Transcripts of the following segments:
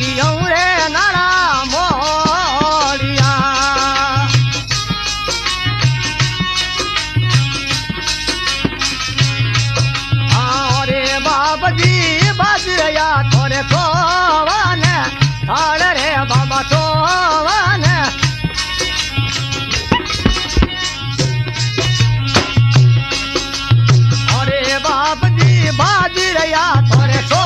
दियऊ रे नारा मोड़िया अरे बाबा जी बाजरिया थोड़े सोवन थाड़ रे बाबा सोवन अरे बाबा जी बाजरिया थोड़े सो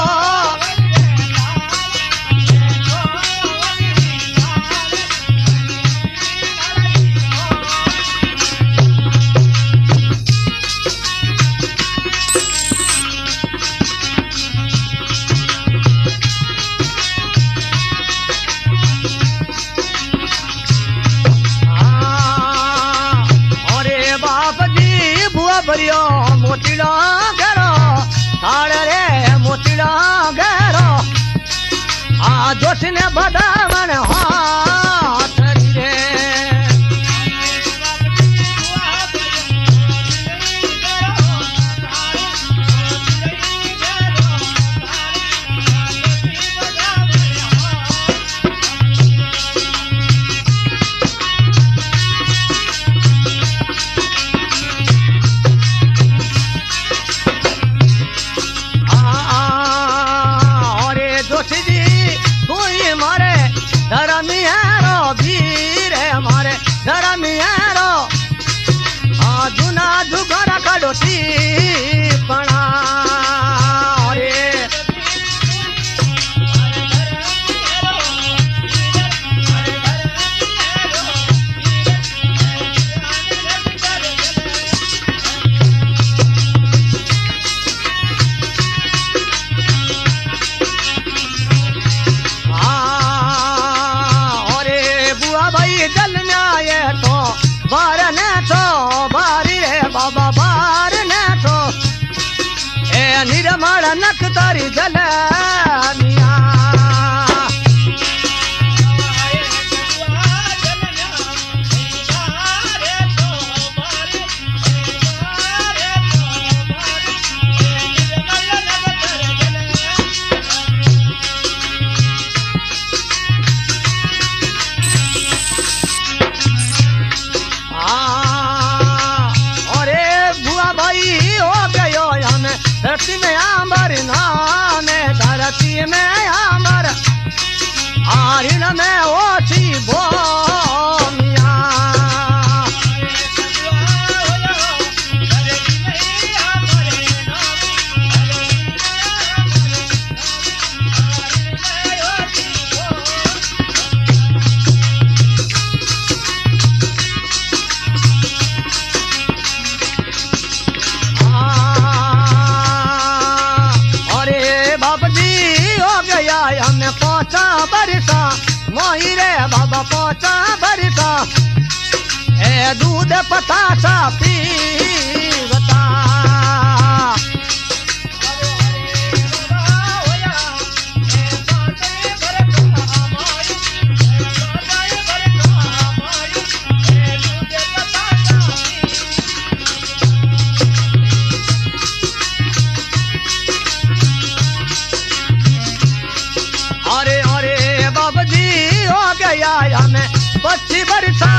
बरियो मोतीड़ा घेरो थाड़ रे मोतीड़ा घेरो आ जोश ने बदावन हाथ रे धर्मियारो भीर मारे धर्मियारो जुना जुगर कड़ोती पणा बार ने तो बारी रे बाबा बार ने तो ए निर्मल नक तारी जलनिया धरती में आंबर नाम धरती में आंबर आरिन में ओछी बोमिया हमें पहुंचा बरसा मोही रे बाबा पहुंचा बरसा ए दूध पतासा पीवता हमें 25 बरसा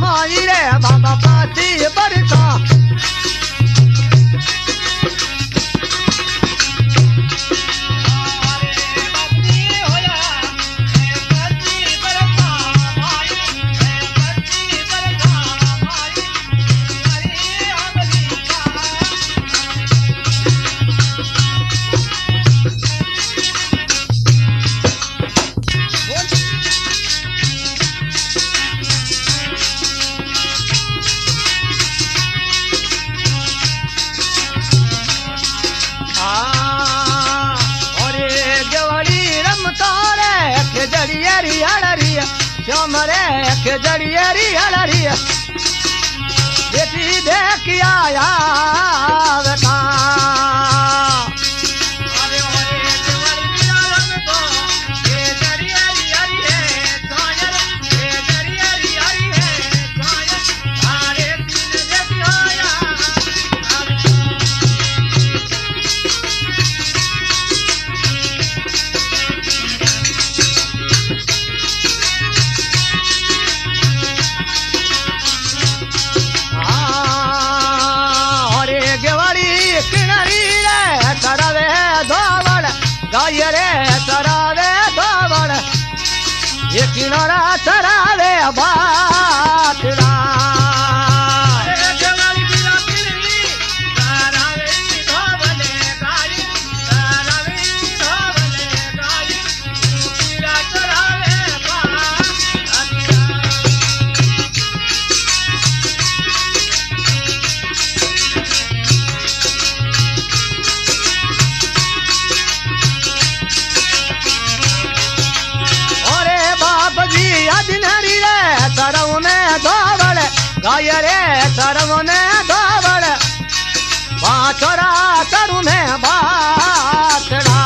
मोही रे बाबा 25 बरसा के जड़ियरी हलरिया बेटी देख आया बेटा भाई रे शर्म में धोवड़ बाछोरा करू में बातड़ा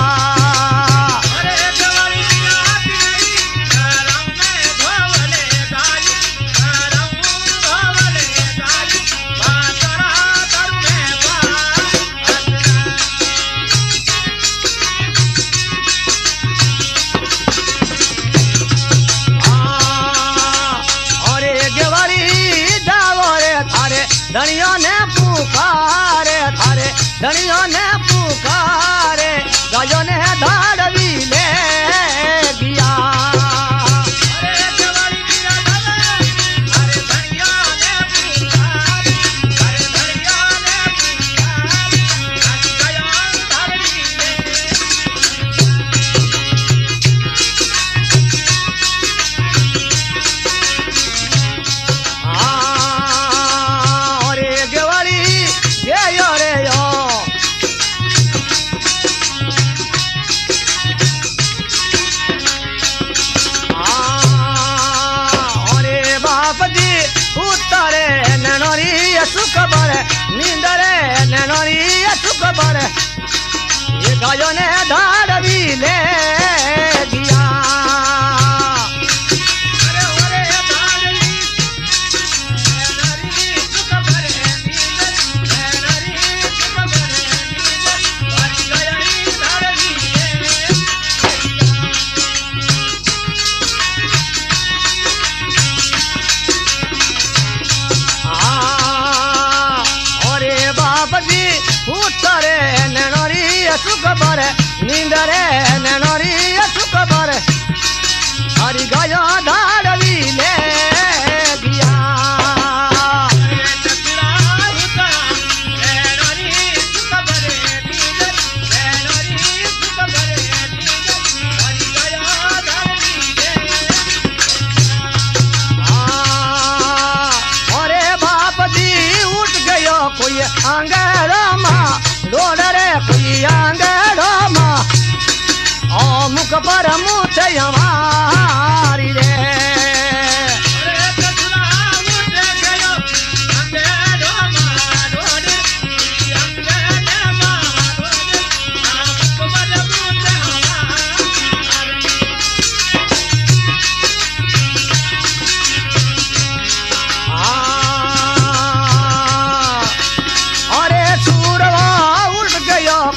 धनियों ने पुकारे थारे धनियों ने पुकारे गायों ने धाड़वी ले दिया सुख बड़े नींदरे नैनोरी सुख बड़े ये गायों ने धाड़ भी ले दिया सुख बरे नींदरे नैनोरी सुख बरे हरी गायो धाड़वी ले दिया अरे बाप जी उठ गयो कोई आंगड़ा माँ डोड़ रे कोई आंगड़ो माँ ओ मुख पर मुठ हमारी रे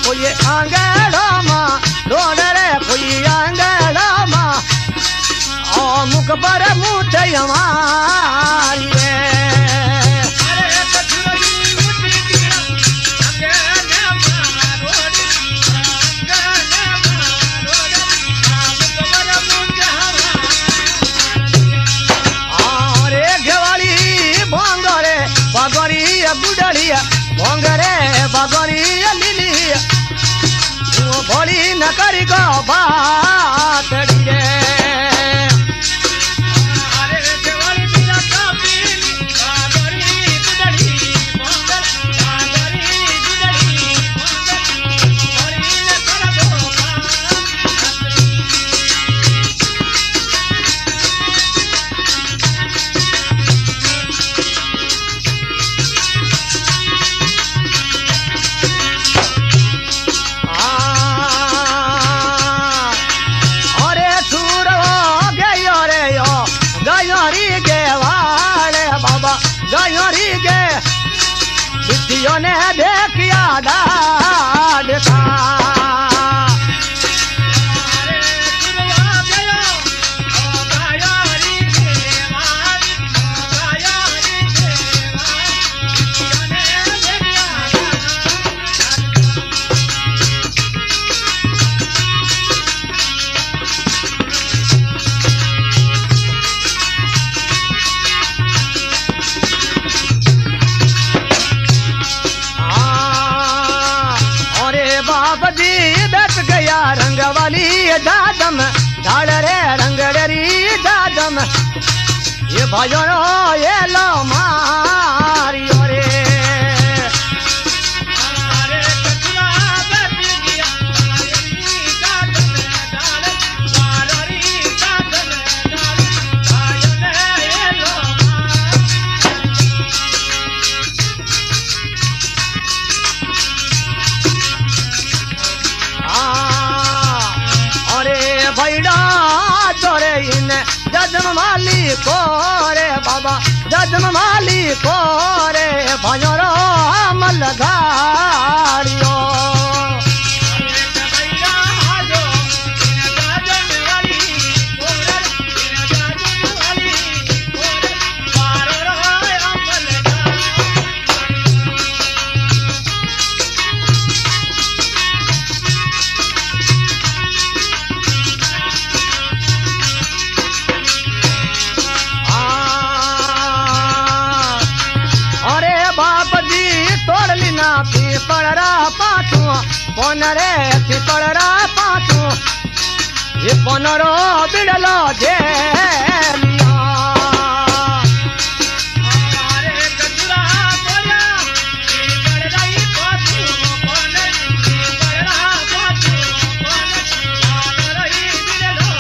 कोई आंगड़ो माँ डोड़ रे कोई आंगड़ो माँ ओ मुख पर मुठ हमारी रे बगरी गुडड़िया भोंगरे बगरी लिली वो भोली न करी गो बात रे गयोरी के बिटियों ने देखिया डाढ़ था रंग वाली दादम ढाल रे रंगड़ी दादम ये भजनो ये लो मारी रे जजम माली को रे बाबा जजम माली को रे भजरो मल धारियो पड़रा पाछू पनरे थी पड़रा पाछू ये पनरो बिड़लो जेलिया अरे कचरा बोलिया पड़राई पाछू पनरे पड़रा पाछू पनरे बिड़लो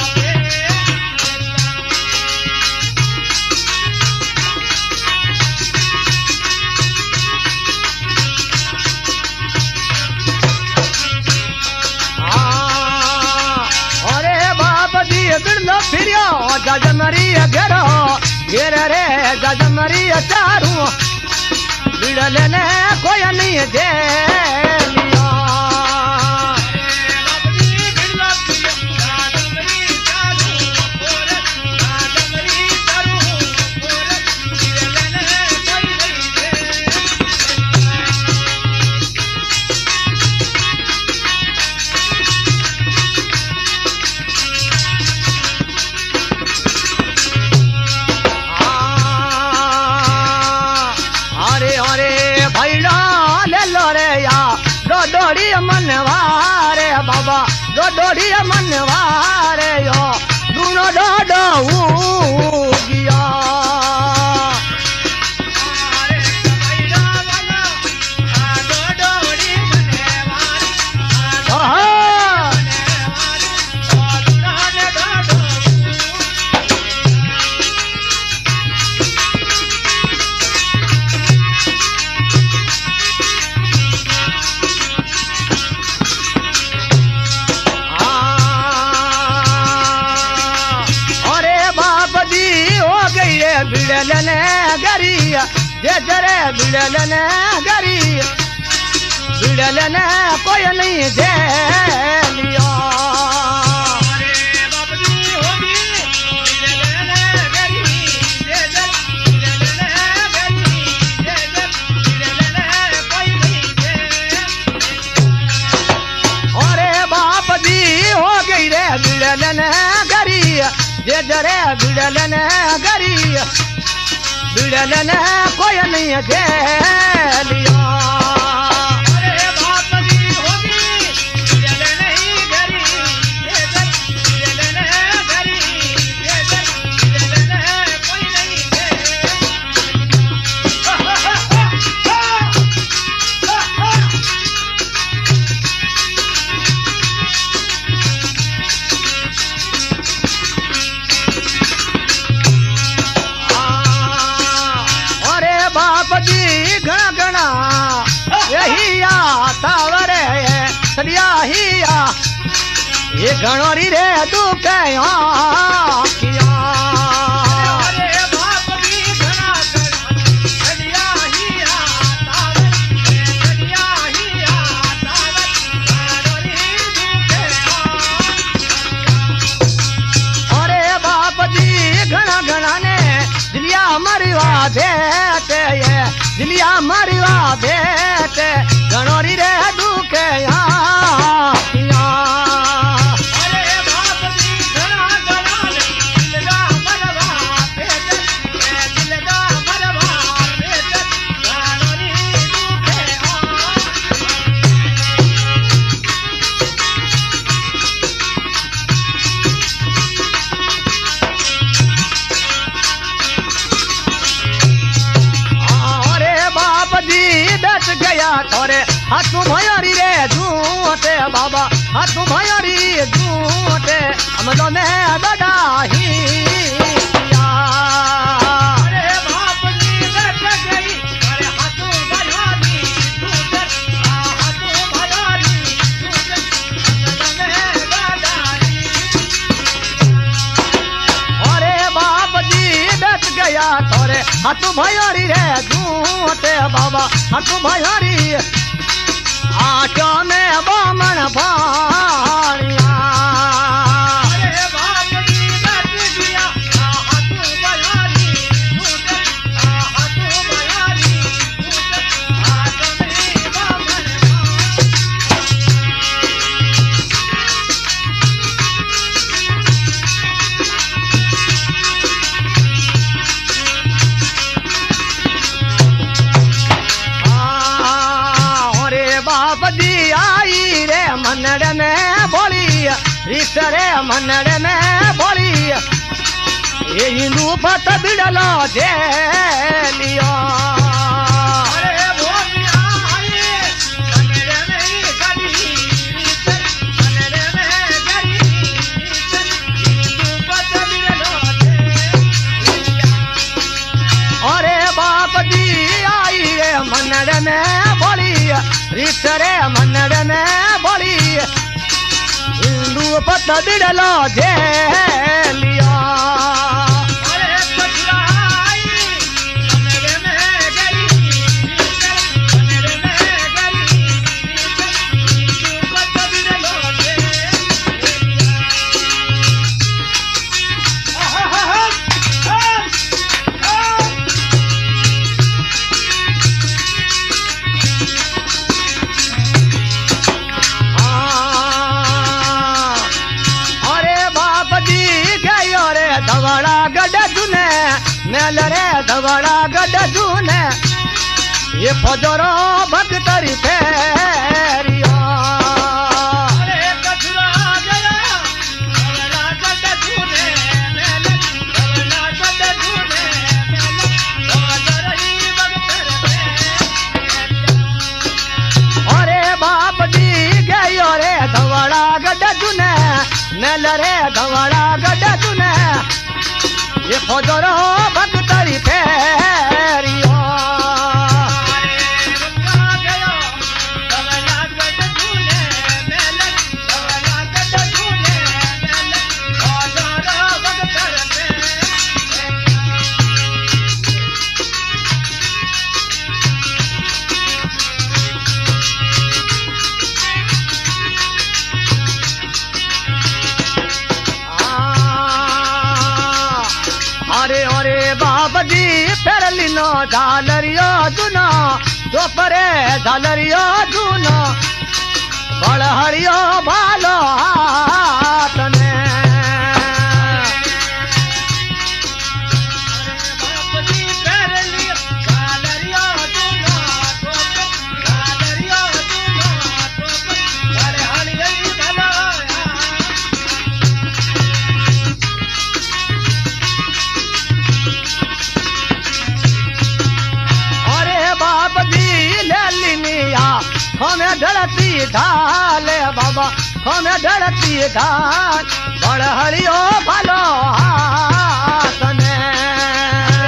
बिड़लो फिरियो जजमरी घेरो घेर रे जजमरी चारू बिड़ले ने कोई नहीं दे लिया डोडी मनवारे बाबा डोडी मनवारे यो दूनो डोडो गया बिड़लने गरिया जे जरे बिड़लने गरिया बिड़लने कोई नहीं दे लिया अरे बाप जी हो गई रे बिड़लने गरिया जे जरे बिड़लने गरिया बिड़लने कोई नहीं दे लिया अरे बाप जी होगी बिड़लने गरी बिड़लने गरी बिड़लने कोई नहीं दे घना घना यही तावरे सदिया ही ये घणोरी रे दुख किया अरे बाप जी घना घना ने दिलिया मरवा देते ये दिलिया मरवा देते घणोरी रे दुखे थोरे हाथू भयोरी रे झूठे बाबा हाथू भयोरी झूठे हम तो मैं बड़ा ही अरे बाप जी बैठ गई अरे हाथू भयोरी झूठे हाथू भयोरी झूठे हम तो मैं बड़ा ही अरे हाथू भैयारी रे झूठे बाबा हाथू भैयारी आटा में बामण भाड़िया मनड़ में बोली रे मनड़ में बोली ये हिंदू पत बिड़लो जेलियो अरे बाप जी आई रे मनड़ में बोली रे मनड़ में बोली हिंदू पत बिड़लो जेलिया धवड़ा गड जुने मेल रे धवड़ा गड जुने ये फजरो भक्तरी फेरियो अरे कचरा गया धवड़ा गड जुने मेल धवड़ा गड जुने मेल फजरी भक्तर अरे बाप जी गयो रे धवड़ा गड जुने मेल रे धवड़ा गड जुने ये फजरो भक्तरी फेरियो बाबजी पेरलिनो झालरियो जुनो दोपरे झालरियो जुनो बड़हरियो भालो हाथ में हमें ढड़ती ढाल बाबा हमें ढड़ती ढाल बड़हरियो भालो हाथ में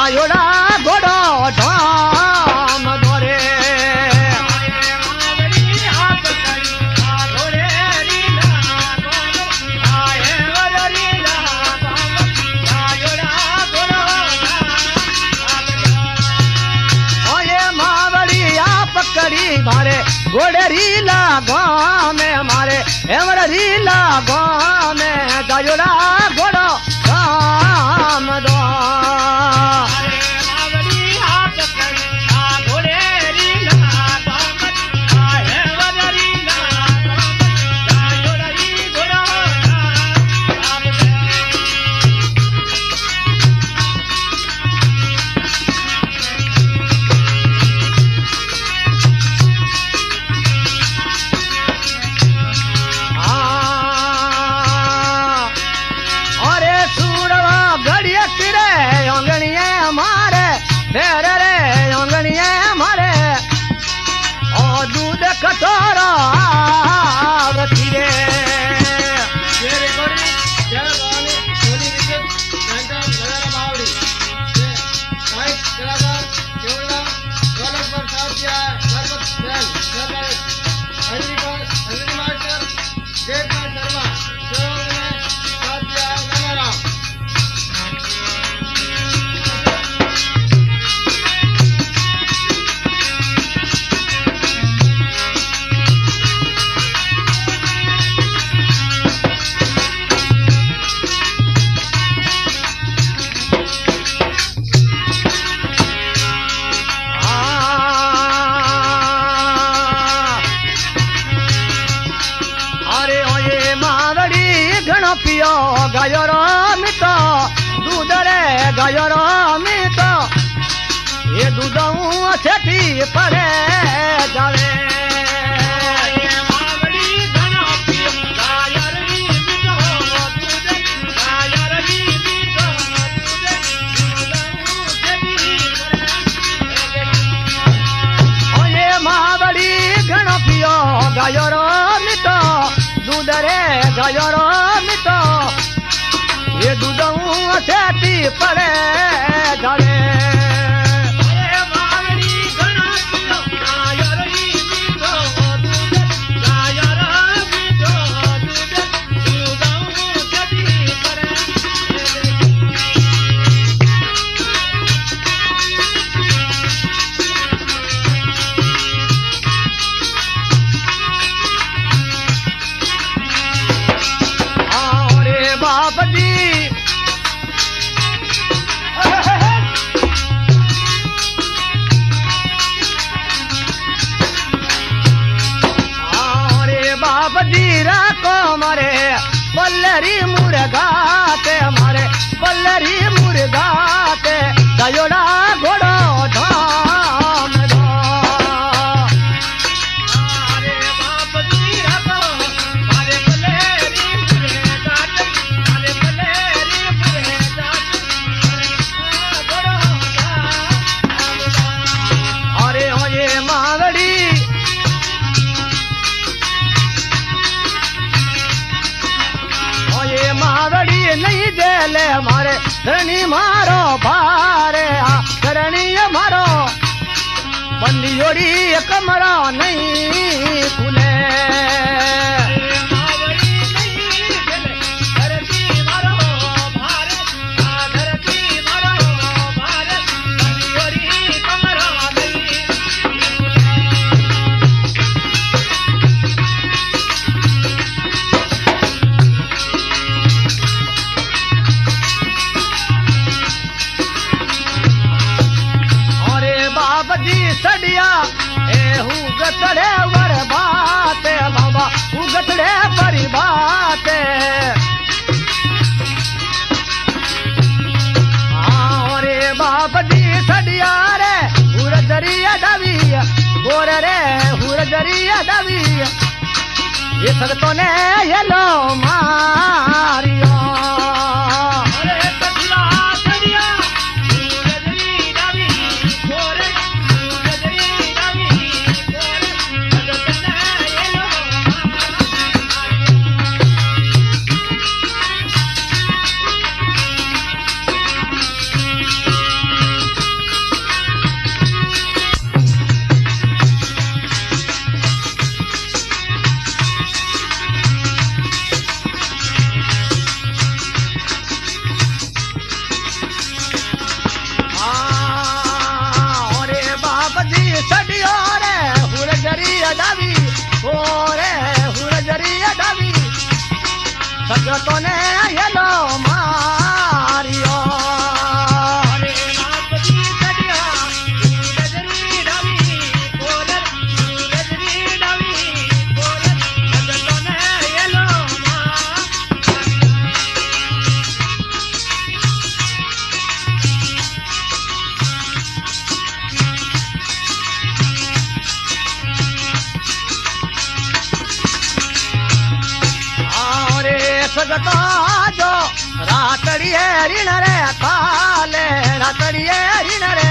जायोड़ा घोड़ो धाम दोरे मारे घोड़े रीला गाँव में मारे एमर रीला गाँव में जायोड़ा घोड़ो धाम दो कटोरा रखी रे पियो गायोरो मितो दूध रे गायोरो मितो ये दूध छठी पड़े जावे गायोरो मितो दूध रे गायोरो मितो ये दूध छठी पड़े जावे बजीरा को मारे बल्लरी मुर्गाते मारे बल्लरी मुर्गाते गायोड़ा घोड़ो धाम दो अरे बाप जीरा को मारे बल्लरी मुर्गाते मारे बल्लरी मुर्गाते घोड़ो धाम अरे ओ ये मावड़ी मावड़ी नहीं जेले मारे धरणी मारो भारे धरणी मारो बंदियोड़ी कमरा नहीं खुले सड़िया ए हुगतड़े वर बाते बाबा हुगतड़े परी बाते रे बाप जी सड़िया रे हुरजरिया डवी गोर रे हुरजरिया डवी ये भक्तों ने ये लो मारियो सगतो ने येलो मारियो अरे बापजी कटिया रजनी डावी बोलर रजनी डावी बोलर सगतो ने येलो सगता जो रातड़िए ऋण रे काले रातड़िए ऋण रे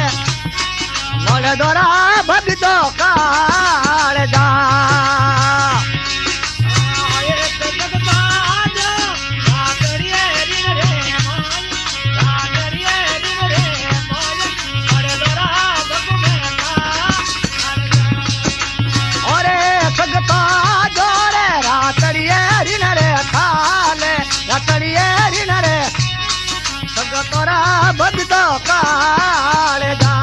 मोड़ दोरा भगतो काल जा तोरा भगतो काल जा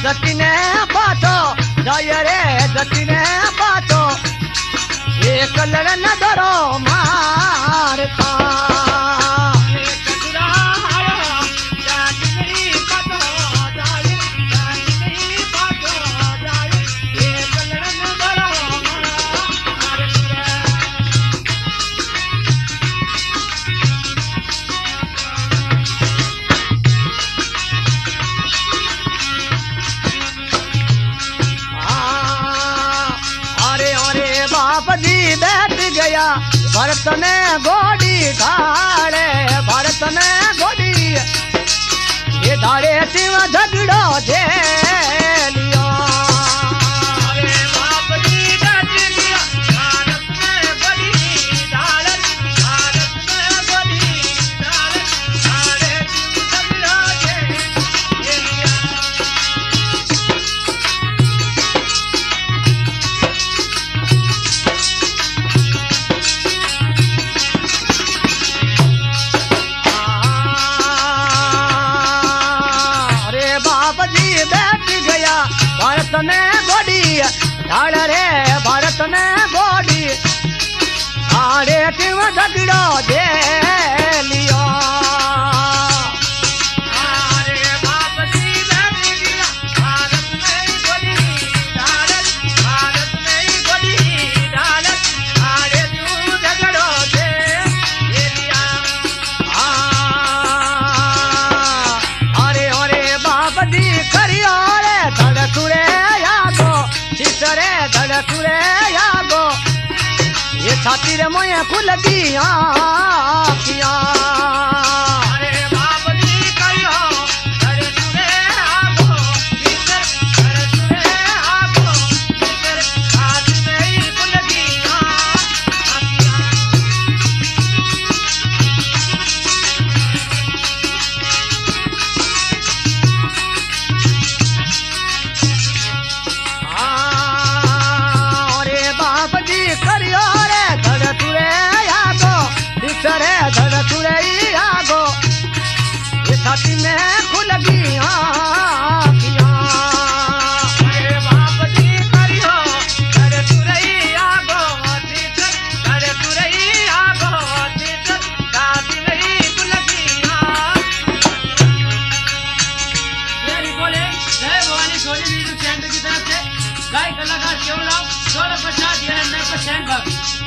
दक्षिणे पाछो जय रे दक्षिणे पाछो एक लड़न डरो मारता भरत ने गोड़ी ढाड़े भरत ने गोड़ी ये ढाड़े शिव झगड़ो दे लियो अरे बाप जी डट गया भारत में गोड़ी ढाड़े भारत में गोड़ी ढाड़े ढाड़े शिव झगड़ो दे लिया भारत ने गोड़ी ढाल रे भारत ने गोड़ी आड़े क्यों झगड़ो दे लियो अरे बाप जी बैठ गया भारत में गोड़ी ढाल भारत में गोड़ी ढाल आड़े क्यों झगड़ो दे लिया अरे अरे बाप जी करियो धड़सुरे यागो चिसरे धड़सुरे यागो ये छाती रे मोये खुल गिया किया अरे बाप जी कहियो धड़सुरे यागो चिसर धड़सुरे यागो चिसर छाती में ही खुल गिया छाती में खुल गिया अरे बाप जी करियो धड़ तुरई आगो धड़ तुरई आगो छाती में ही खुल गिया मेरी बोले जय भवानी सोनी वीडियो चैनल की तरफ से गाय कलाकार केवलाम 1650 99% भाग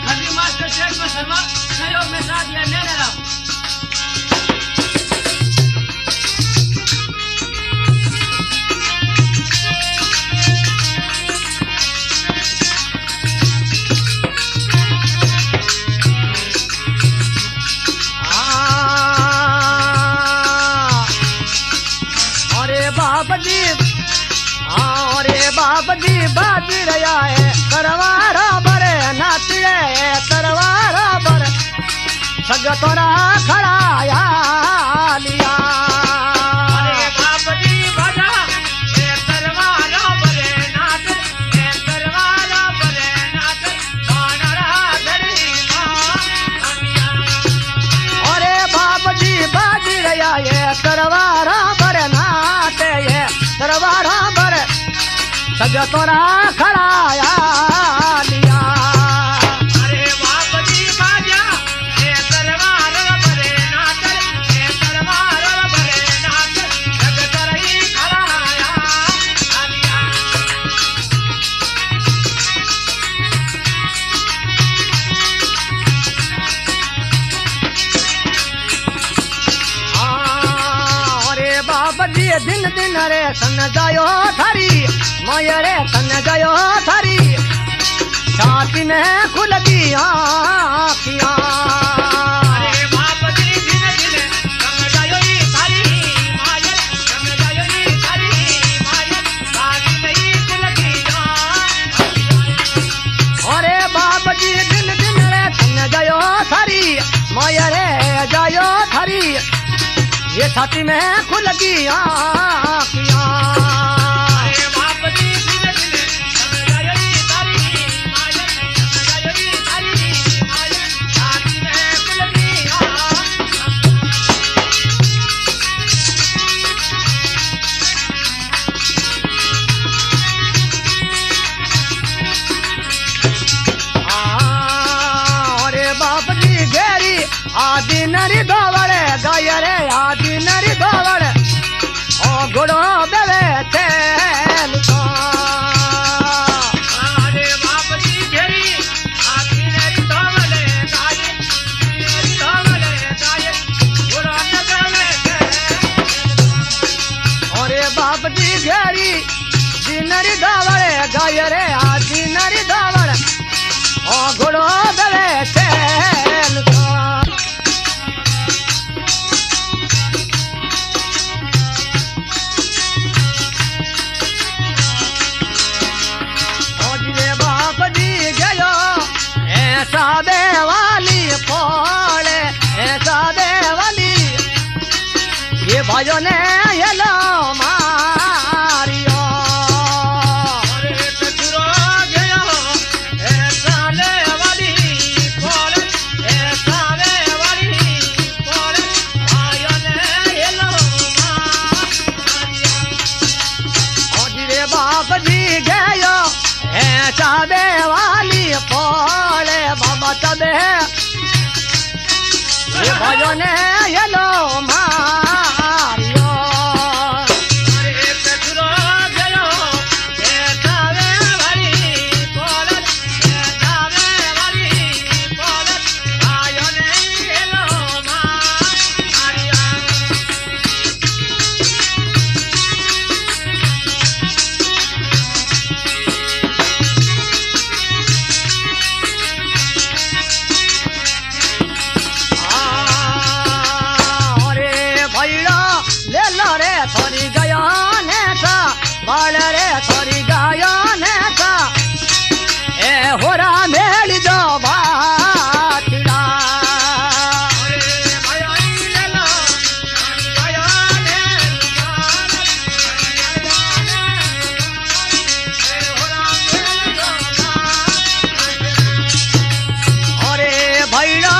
खड़ी मास्टर शेख में शर्मा सहयोग में साथ दिया नैना राम बाप जी बाज रहा है करवारा बरे नाचिए करवारा बर सग तोरा खड़ा या लिया तरवारा भर नाते ये तरवारा भर सज तोरा खड़ाया लिया अरे बाप जी बाजा ये तलवार भरे नाटर ये तलवार भरे नाटर जग तरई खड़ाया आलिया अरे बाप जी दिन दिन रे सन जायो थारी माया रे सन जायो थारी छाती में खुल गया आँखियाँ अरे बाप जी दिन दिन संग जायो ई थारी माया संग जायो ई थारी माया सारी नहीं कुलकी अरे बाप जी दिन दिन रे सन जायो थारी माया रे जायो थारी ये छाती में खुल गया आँखियाँ अरे बाप जी दिन दिन संग जायो ई थारी माया संग जायो ई थारी माया सारी में कुलकी अरे बाप जी घेरी आदि नरी दौड़े गाय रे आदि नरी दौड़े ओ घोड़ो बेवे तेल का अरे बाप जी घेरी आखी नरी धोवले गाये नरी धोवले गाये घोड़ा नगले अरे बाप जी घेरी दिनरी दौड़े गाय रे आदि नरी दौड़े ओ घोड़ो बेवे तेल का ओजिरे बाप जी गयो ऐसा देवाली पोले ऐसा देवाली ये भाइयों ने ये लो मारियो अरे कचरो गयो ऐसा ले वाली कोल ऐसा ले वाली कोल आयो ने ये लो मारिया ओजिरे बाप जी गयो ऐसा देवाली पोले बाबा तबे ये भाइयों ने ये लो मारियो अरे कचरो गयो ऐसा ले वाली कोल ऐसा ले वाली कोल आयो ने ये लो मारिया अरे भैया ले लो रे थोड़ी गया ने सा बाल रे थोड़ी गया ने सा ए होरा मेल जो बाटड़ा अरे भया ले लो भया ने अरे भैया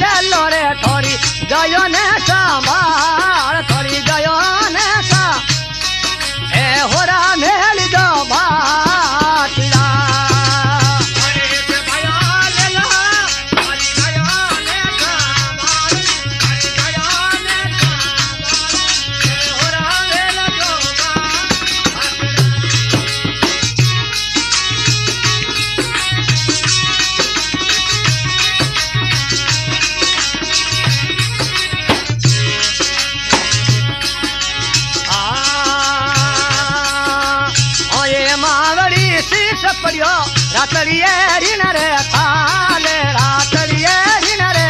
ले लो रे थोड़ी गया ने सा बाल थोड़ी गया ने सा ए होरा मेल जो बाटड़ा अरे भया ले लो हरि भया ने कामाल हरि भया ने कामाल हो रहा ले लो ये मावड़ी शीश पड़ियो रातड़िए रिन रे थाले रातड़िए रिन रे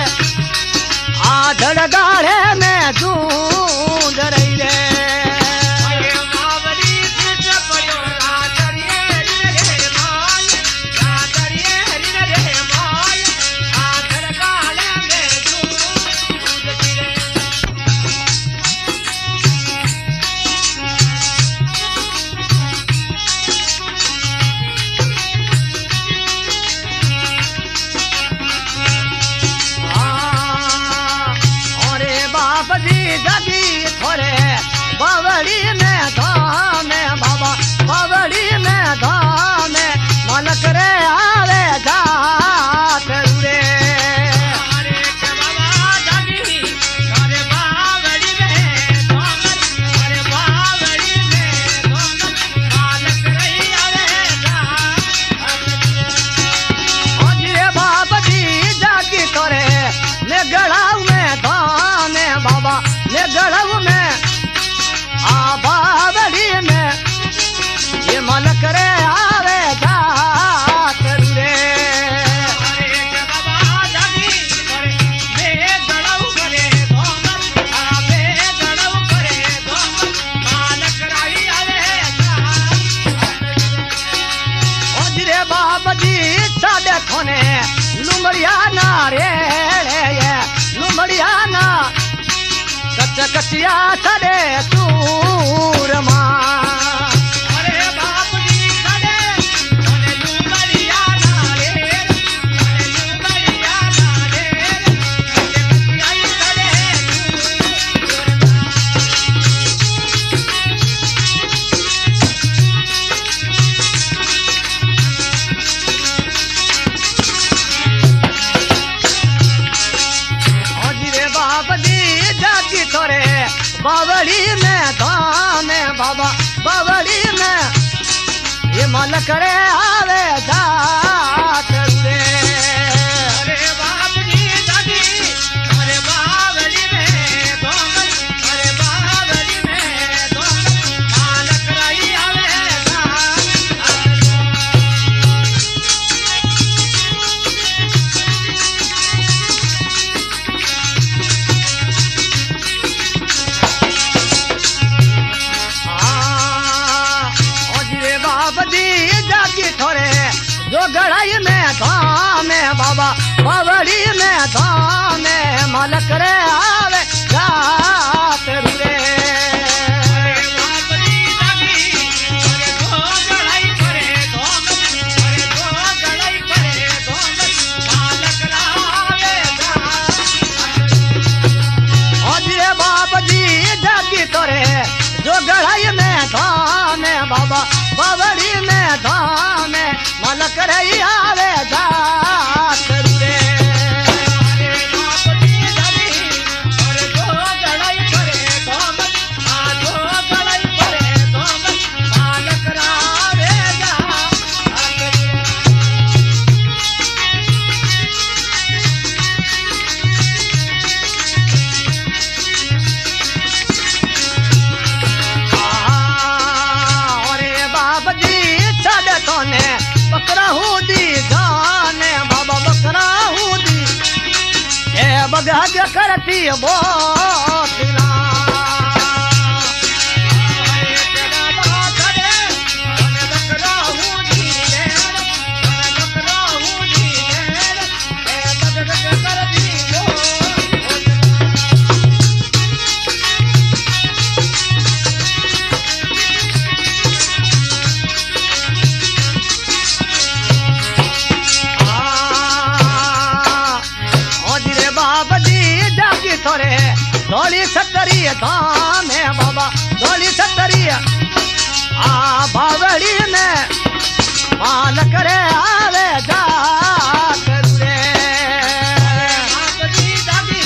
आधड़ गाढ़े में जूंद रही रे ये मावली सिर पड़ो रातड़िए रे माय रातड़िए रे माय आधर काले में दूध गिरे बावड़ी में धाम बाबा बावड़ी में धाम मलक रे आवे जात रे अरे के बाबा जागी अरे बावड़ी में धोमर अरे बावड़ी में धोमर मालक रही आवे जा अजय बाबा जी जागी करे मैं गढ़ाऊ में धाम बाबा मैं गढ़ाऊ में आ बावड़ी में ये मलक रे आवे जात रे अरे के बाबा जागी करे मैं गड़ाऊ करे धोमर आवे गड़ाऊ करे धोमर मालक रही आवे जा अजरे बाबा जी साडे खोने लुमड़िया ना रे लुमड़िया ना कचिया साडे सूर अरे बाप जी करे कोने लुमड़िया नाले कोने लुमड़िया नाले आई करे अजरे बाबा जी जागी तोरे बावड़ी में धाम बाबा बावड़ी में ये मलक रे आवे जात रे अरे बाप जी जागी अरे बावली में धोमर अरे बावली में धोमर मालक रही आवे जा अजरे बाबा जी जागी थोरे जो गढ़ाई में धाम बाबा बावड़ी में धाम मलक रे आवे जात रे अरे बाप जी जागी अरे दो गड़ाई करे धोमर अरे दो गड़ाई करे धोमर मालक रावे जा अजरे बाबा जी जागी तोरे जो गढ़ाई में धाम बाबा बावड़ी में धाम मलक रे आवे जात रे अरे बाप जी जागी अरे दो गड़ाई करे धोमर दो गड़ाई करे धोमर मालक रावे जा अरे बाबा जी छड़ तोने बकरा हूँ दी जाने बाबा बकरा हूँ दी ए बगा करती बोतला अरे तेरा बाप करे कोने बकरा हूँ जीने कोने बकरा हूँ जीने ए बकरा कर दी लो अजरे बाबा जी जागी थोरे धोली सतरी धाम बाबा धोली सतरी आ बावड़ी में मालक रे आवे जात रे बाप जी जागी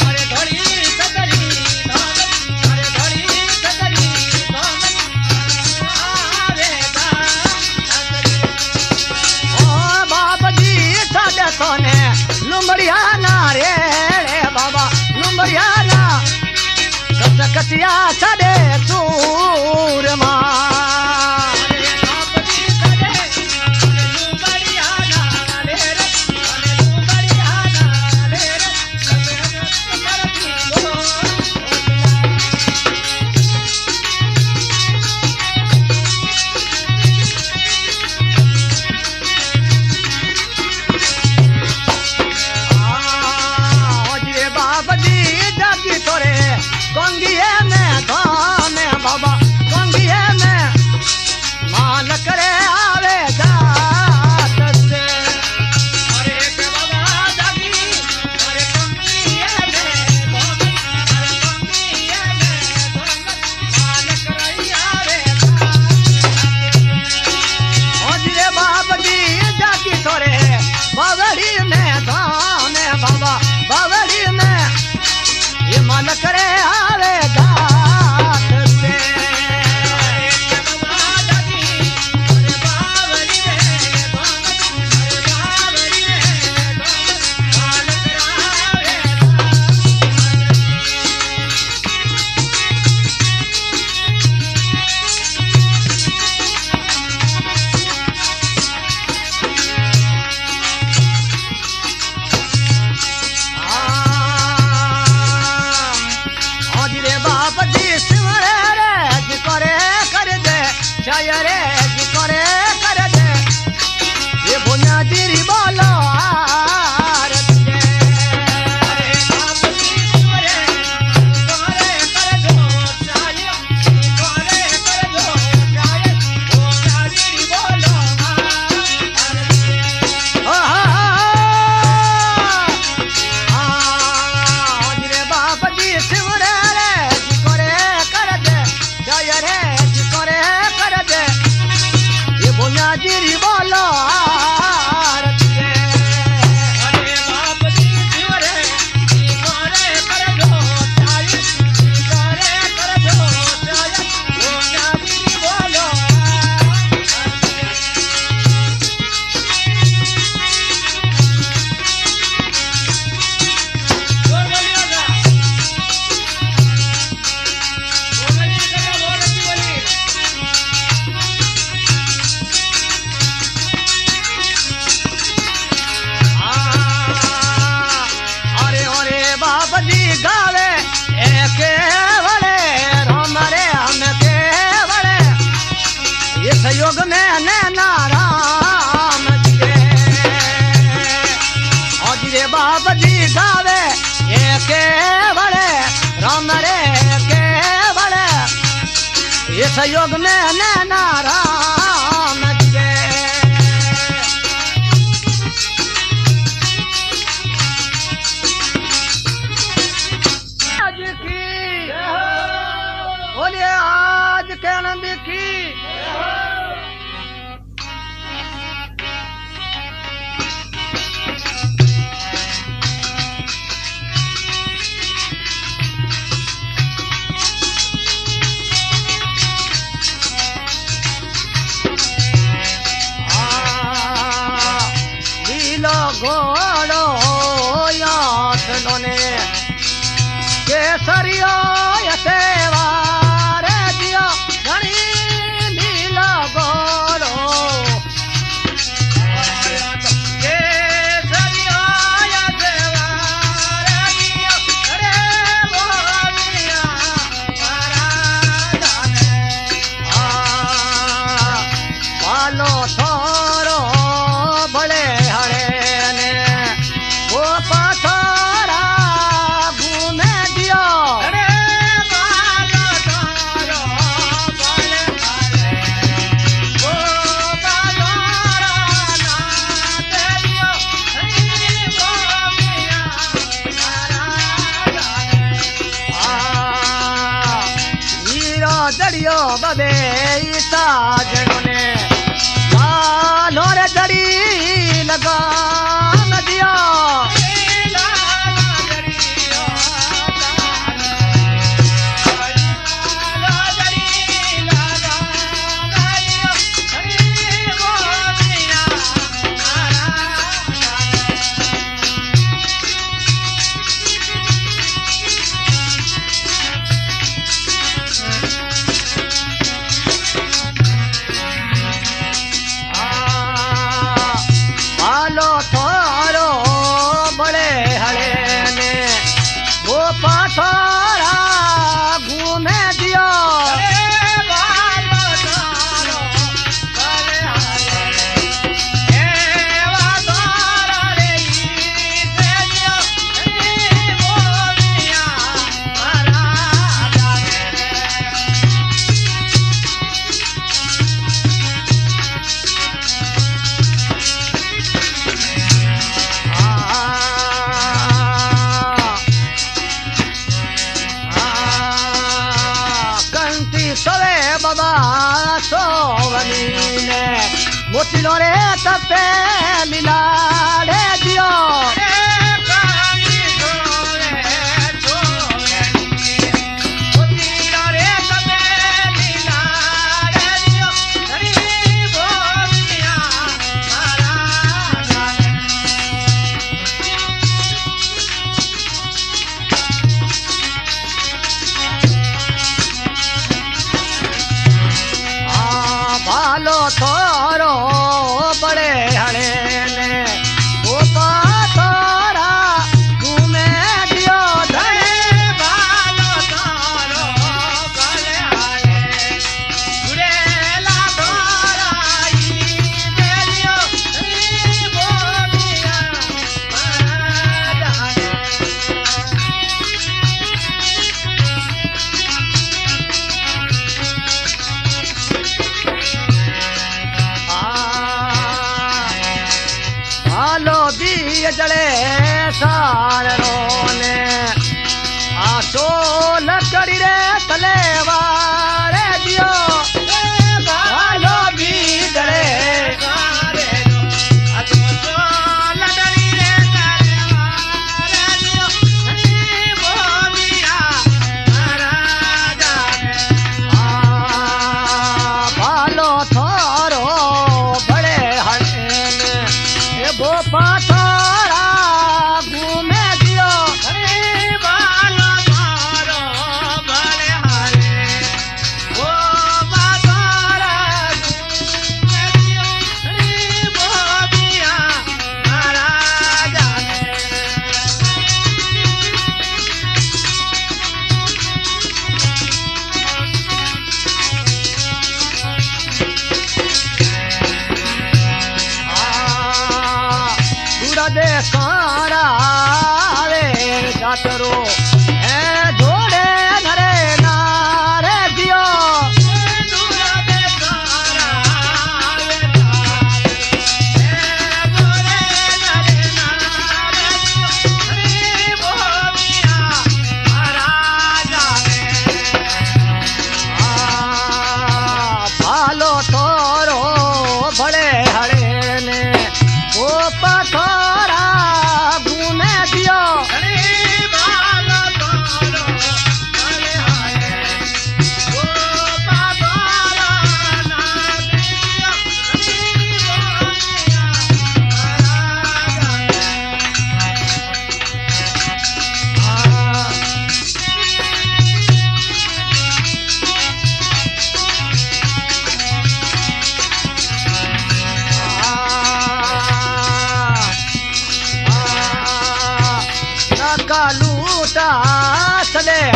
अरे धोली सदरी धोमर अरे धोली सदरी धोमर आवे जा ओ बाबा जी साडे सोने लुमड़िया ना रे बाबा लुमड़िया ना कचिया साडे सूर अरे बाप जी करे कोने लुमड़िया नाले रे कोने लुमड़िया नाले रे कर दी लो अजरे बाबा जी जागी तोरे कंगिए में धाम बाबा कंगिए में सहयोग में नैना राम के आज की बोलिए आज के आनंद की घोड़ो याथनो ने केसरियो यसेवार दियो घणी नीलो घोड़ो केसरियो यसेवार दियो रे बोलिया महाराजाने पालो थोरो भले हरे जड़ियो बबे ईसा जने लालो रे जड़ी लगा दिया थोरो बड़े हड़े ने वो पाथोरा घूमे दियो सवे बाबा सोवनी ने मोतिलो रे तपे लीला रे दियो भालो थोरो बड़े हड़े ने वो पाथोरा घूमे दियो धरे भालो थोरो बड़े हड़े गुरेला थोराई दे दियो बोलिया महाराजाने भालो दिए जड़े सारो ने आसो लकड़ी रे तलेवार दियो भालो भी जड़े भालो थोरो बड़े हड़े ने वो पाथोरा घूमे दियो भालो थोरो बड़े हड़े वो पाथोरा घूमे दियो बोलिया महाराजाने दे कारा रे जातरो ए जोड़े नरे नारे दियो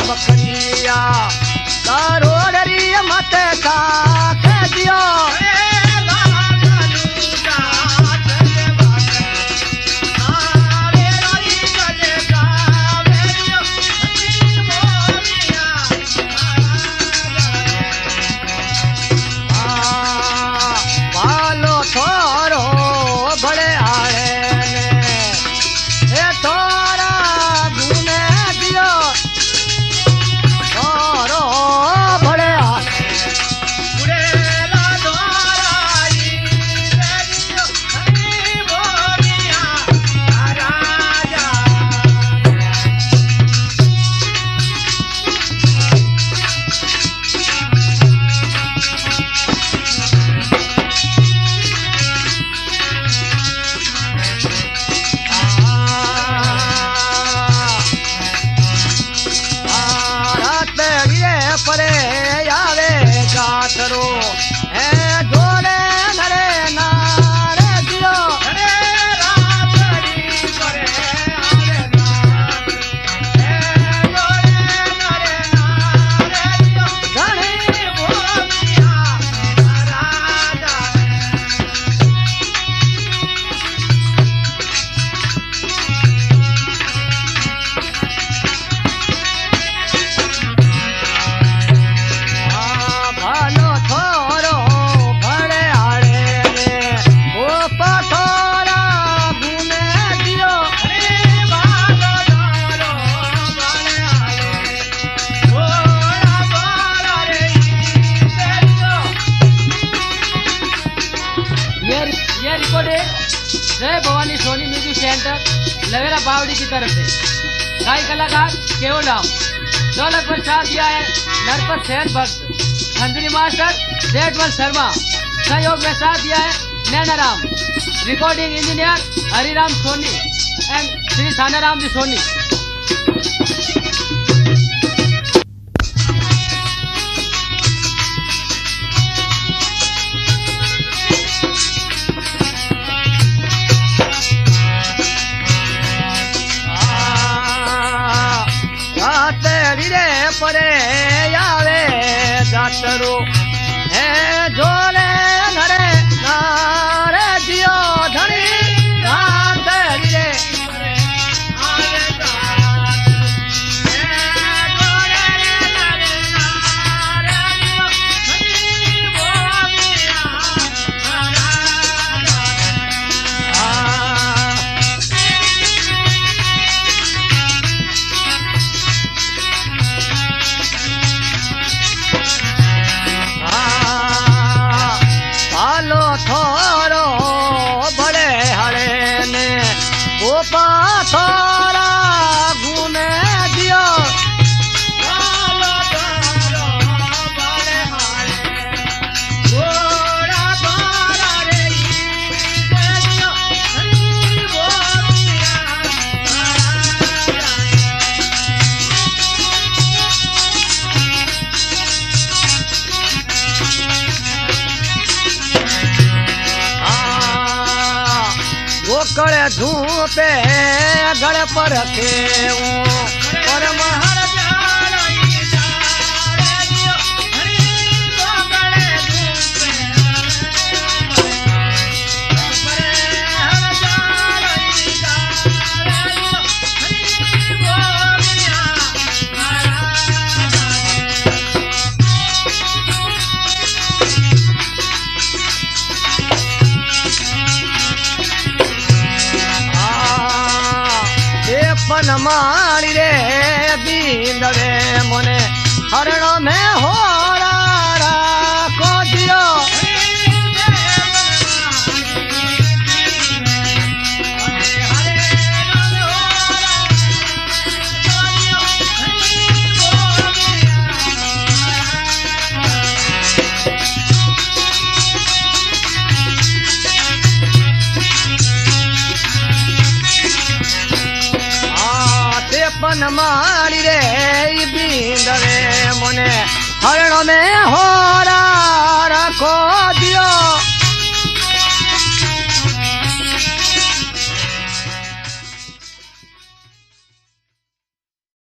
बकरिया करोड़री मत साथ दियो पालो थोरो बड़े आए ने थोड़ा घूमे दियो थोरो बड़े आए परे आवे जातरो है जोड़े नरे नारे दियो भालो थोरो बड़े आड़े ने वो पथोरा घूमे दियो ये रिकॉर्डेड जय भवानी सोनी म्यूजिक सेंटर लवेरा बावड़ी की तरफ से गाय कलाकार केवल राम ढोलक पर साथ दिया है नरपत सेन भक्त खंजरी मास्टर जेठवंश शर्मा सहयोग में साथ दिया है Nainaram recording engineer Hariram Soni and Shri Sanaram ji Soni रे परे आवे जातरो है जोड़े नरे नारे दियो धनी रात रे पालो थोरो बड़े हरे ने वो पाथोरा घूमे दियो गोकड़ धूपे गड़ पर रखे परम पन मारी रे बींदवे मोने हरण में हो को दियो पन मारी रे बींदवे मोने हरण में हो